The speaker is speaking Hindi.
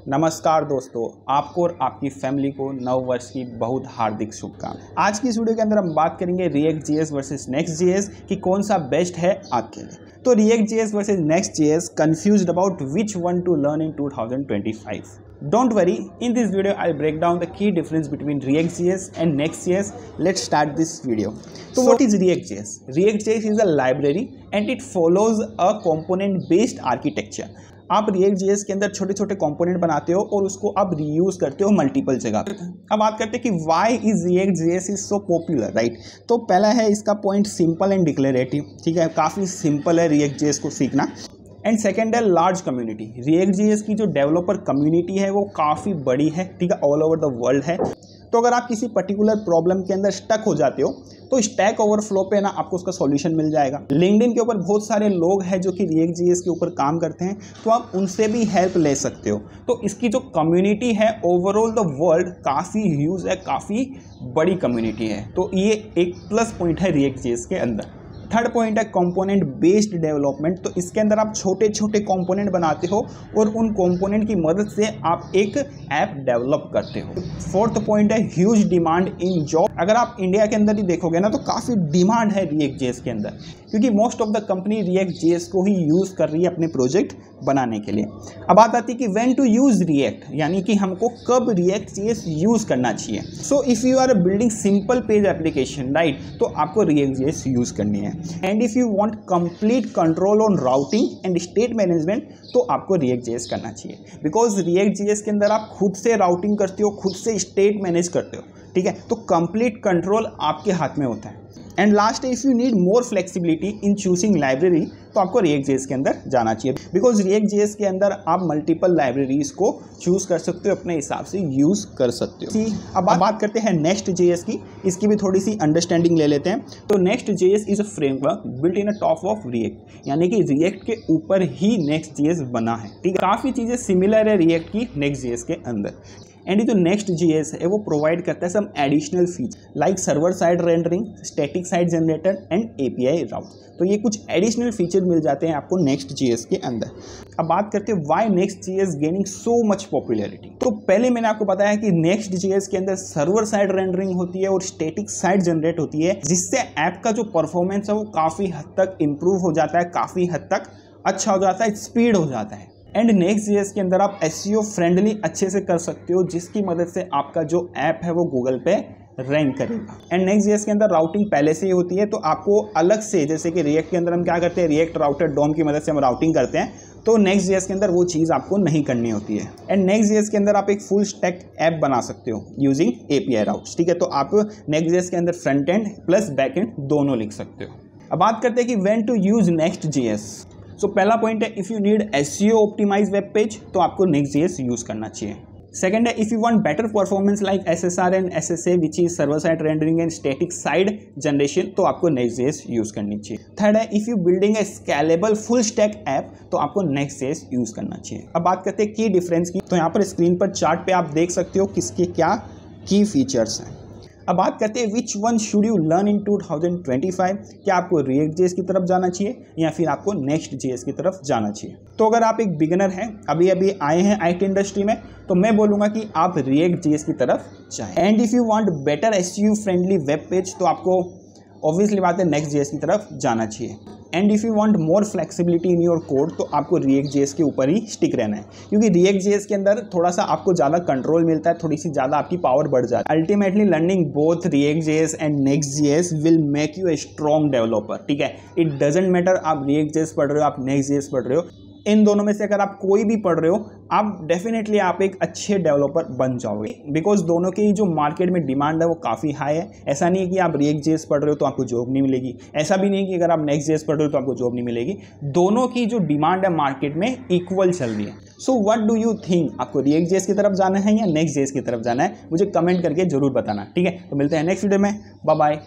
नमस्कार दोस्तों, आपको और आपकी फैमिली को नव वर्ष की बहुत हार्दिक शुभकामनाएं। आज की इस वीडियो के अंदर हम बात करेंगे react JS versus next JS कि कौन सा बेस्ट है आपके लिए। तो react JS versus next JS, confused about which one two learn in 2025। Don't worry, in this video I'll break down the key difference between React.js and Next.js. Let's start this video. So what is React.js? React.js is a library and it follows a component based architecture. आप React.js के अंदर छोटे छोटे कंपोनेंट बनाते हो और उसको आप रीयूज करते हो मल्टीपल जगह। अब बात करते हैं कि why is React.js is so popular, right. तो पहला है इसका पॉइंट सिंपल एंड डिक्लेरेटिव, ठीक है, काफ़ी सिंपल है React.js को सीखना। एंड सेकेंड है लार्ज कम्युनिटी। React.js की जो डेवलपर कम्युनिटी है वो काफ़ी बड़ी है, ठीक है, ऑल ओवर द वर्ल्ड है। तो अगर आप किसी पर्टिकुलर प्रॉब्लम के अंदर स्टक हो जाते हो तो स्टैक ओवरफ्लो पे ना आपको उसका सॉल्यूशन मिल जाएगा। लिंक्डइन के ऊपर बहुत सारे लोग हैं जो कि React.js के ऊपर काम करते हैं, तो आप उनसे भी हेल्प ले सकते हो। तो इसकी जो कम्युनिटी है ओवरऑल द वर्ल्ड काफ़ी ह्यूज है, काफ़ी बड़ी कम्युनिटी है। तो ये एक प्लस पॉइंट है React.js के अंदर। थर्ड पॉइंट है कंपोनेंट बेस्ड डेवलपमेंट। तो इसके अंदर आप छोटे छोटे कंपोनेंट बनाते हो और उन कंपोनेंट की मदद से आप एक ऐप डेवलप करते हो। फोर्थ पॉइंट है ह्यूज डिमांड इन जॉब। अगर आप इंडिया के अंदर ही देखोगे ना तो काफ़ी डिमांड है React.js के अंदर, क्योंकि most of the company React.js को ही यूज़ कर रही है अपने प्रोजेक्ट बनाने के लिए। अब बात आती है कि व्हेन टू यूज़ React, यानी कि हमको कब React.js यूज़ करना चाहिए। So if you are building simple page application, right, तो आपको React.js यूज़ करनी है। And if you want complete control on routing and state management, तो आपको React.js करना चाहिए। बिकॉज React.js के अंदर आप खुद से राउटिंग करते हो, खुद से स्टेट मैनेज करते हो, ठीक है, तो कंप्लीट कंट्रोल आपके हाथ में होता है। And last, if you need more flexibility in choosing library, तो आपको React.js के अंदर जाना चाहिए। बिकॉज React.js के अंदर आप मल्टीपल लाइब्रेरीज को चूज़ कर सकते हो, अपने हिसाब से यूज़ कर सकते हो। अब बात करते हैं Next.js की, इसकी भी थोड़ी सी अंडरस्टैंडिंग ले लेते हैं। तो Next.js is a framework built in a top of React, यानी कि React के ऊपर ही Next.js बना है, ठीक है। काफ़ी चीज़ें सिमिलर है React की Next.js के अंदर। एंड ये जो Next.js है वो प्रोवाइड करता है some additional feature like server side rendering, static side generator and API route. तो ये कुछ एडिशनल फीचर मिल जाते हैं आपको Next.js के अंदर। अब बात करते हैं why Next.js gaining so much popularity. तो पहले मैंने आपको बताया कि Next.js के अंदर सर्वर साइड रेंडरिंग होती है और स्टैटिक साइड जनरेट होती है, जिससे ऐप का जो परफॉर्मेंस है वो काफ़ी हद तक इम्प्रूव हो जाता है, काफ़ी हद तक अच्छा हो जाता है, स्पीड हो जाता है। एंड Next.js के अंदर आप SEO फ्रेंडली अच्छे से कर सकते हो, जिसकी मदद से आपका जो ऐप है वो गूगल पे रैंक करेगा। एंड Next.js के अंदर राउटिंग पहले से ही होती है, तो आपको अलग से, जैसे कि React के अंदर हम क्या करते हैं, React राउटर डॉम की मदद से हम राउटिंग करते हैं, तो Next.js के अंदर वो चीज़ आपको नहीं करनी होती है। एंड Next.js के अंदर आप एक फुल स्टैक ऐप बना सकते हो यूजिंग API राउट्स, ठीक है। तो आप Next.js के अंदर front end plus back and दोनों लिख सकते हो। अब बात करते हैं कि व्हेन टू यूज Next.js। सो पहला पॉइंट है if you need SEO optimize web page, तो आपको Next.js यूज़ करना चाहिए। सेकंड है if you want better performance like SSR and SSA which is server side rendering and static side generation, तो आपको Next.js यूज़ करनी चाहिए। थर्ड है if you building a scalable full stack app, तो आपको Next.js यूज़ करना चाहिए। अब बात करते हैं की डिफरेंस की। तो यहाँ पर स्क्रीन पर चार्ट पे आप देख सकते हो किसके क्या की फीचर्स हैं। अब बात करते हैं which one should you learn in 2025। क्या आपको React.js की तरफ जाना चाहिए या फिर आपको Next.js की तरफ जाना चाहिए। तो अगर आप एक बिगिनर हैं, अभी अभी आए हैं IT इंडस्ट्री में, तो मैं बोलूँगा कि आप React.js की तरफ जाएं। And if you want better SEO friendly web page, तो आपको ऑब्वियसली बात है Next.js की तरफ जाना चाहिए। And if you want more flexibility in your code, तो आपको React.js के ऊपर ही स्टिक रहना है, क्योंकि React.js के अंदर थोड़ा सा आपको ज़्यादा कंट्रोल मिलता है, थोड़ी सी ज़्यादा आपकी पावर बढ़ जाती है। Ultimately learning both React.js and Next.js will make U a strong developer, ठीक है। इट डजेंट मैटर आप React.js पढ़ रहे हो, आप Next.js पढ़ रहे हो, इन दोनों में से अगर आप कोई भी पढ़ रहे हो, आप डेफिनेटली आप एक अच्छे डेवलपर बन जाओगे। बिकॉज दोनों की जो मार्केट में डिमांड है वो काफ़ी हाई है। ऐसा नहीं है कि आप React.js पढ़ रहे हो तो आपको जॉब नहीं मिलेगी, ऐसा भी नहीं है कि अगर आप Next.js पढ़ रहे हो तो आपको जॉब नहीं मिलेगी। दोनों की जो डिमांड है मार्केट में इक्वल चल रही है। So what do you think, आपको React.js की तरफ जाना है या Next.js की तरफ जाना है, मुझे कमेंट करके जरूर बताना, ठीक है। तो मिलते हैं नेक्स्ट वीडियो में, बाय बाय।